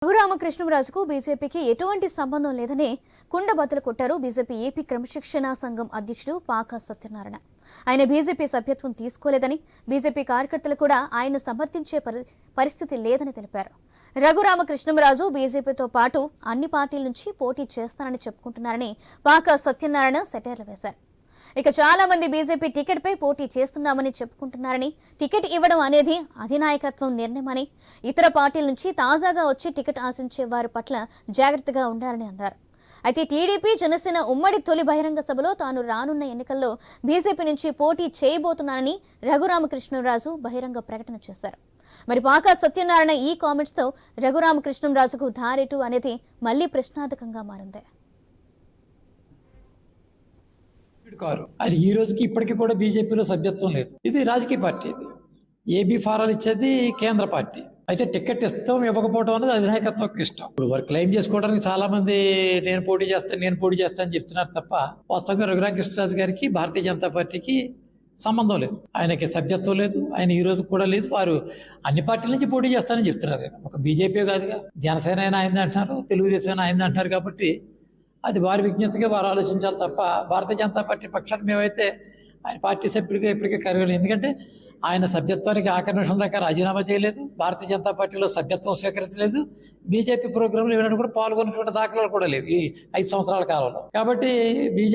రఘురామకృష్ణంరాజుకు బీజేపీకి ఎటువంటి సంబంధం లేదని కుండబద్దలు కొట్టారు బీజేపీ ఏపీ క్రమశిక్షణా సంఘం అధ్యక్షుడు పాకా సత్యనారాయణ. ఆయన బీజేపీ సభ్యత్వం తీసుకోలేదని, బీజేపీ కార్యకర్తలు కూడా ఆయన్ను సమర్థించే పరిస్థితి లేదని తెలిపారు. రఘురామకృష్ణంరాజు బీజేపీతో పాటు అన్ని పార్టీల నుంచి పోటీ చేస్తానని చెప్పుకుంటున్నారని పాకా సత్యనారాయణ సెటైర్లు వేశారు. ఇక చాలా మంది బీజేపీ టికెట్ పై పోటీ చేస్తున్నామని చెప్పుకుంటున్నారని, టికెట్ ఇవ్వడం అనేది అధినాయకత్వం నిర్ణయమని, ఇతర పార్టీల నుంచి తాజాగా వచ్చి టికెట్ ఆశించే వారి పట్ల జాగ్రత్తగా ఉండాలని అన్నారు. అయితే టీడీపీ జనసేన ఉమ్మడి తొలి బహిరంగ సభలో తాను రానున్న ఎన్నికల్లో బీజేపీ నుంచి పోటీ చేయబోతున్నానని రఘురామకృష్ణంరాజు బహిరంగ ప్రకటన చేశారు. మరి పాకా సత్యనారాయణ ఈ కామెంట్స్ తో రఘురామకృష్ణంరాజుకు దారేటు అనేది మళ్లీ ప్రశ్నార్థకంగా మారింది. అది ఈ రోజుకి ఇప్పటికీ కూడా బీజేపీలో సభ్యత్వం లేదు. ఇది రాజకీయ పార్టీ, ఇది ఏబీ ఫారాలు ఇచ్చేది కేంద్ర పార్టీ. అయితే టికెట్ ఇస్తాం ఇవ్వకపోవడం అనేది అధినాయకత్వం ఇష్టం. ఇప్పుడు వారు క్లెయిమ్ చేసుకోవడానికి చాలా మంది నేను పోటీ చేస్తాను అని చెప్తున్నారు తప్ప వాస్తవంగా రఘురామకృష్ణరాజు గారికి భారతీయ జనతా పార్టీకి సంబంధం లేదు. ఆయనకి సభ్యత్వం లేదు, ఆయన ఈ రోజు కూడా లేదు. వారు అన్ని పార్టీల నుంచి పోటీ చేస్తానని చెప్తున్నారు. ఒక బీజేపీ కాదుగా, జనసేన అయినా అయింది అంటున్నారు, తెలుగుదేశం అయినా అయింది అంటున్నారు. కాబట్టి అది వారి విజ్ఞతగా వారు ఆలోచించాలి తప్ప భారతీయ జనతా పార్టీ పక్షాన్ని మేమైతే ఆయన పార్టీ సభ్యుడిగా ఇప్పటికే కరగలేదు. ఎందుకంటే ఆయన సభ్యత్వానికి ఆఖరి నిమిషం దాకా రాజీనామా చేయలేదు, భారతీయ జనతా పార్టీలో సభ్యత్వం స్వీకరించలేదు, బీజేపీ ప్రోగ్రాంలో ఏమైనా కూడా పాల్గొన్నటువంటి దాఖలాలు కూడా లేవు ఈ 5 సంవత్సరాల కాలంలో. కాబట్టి బీజేపీ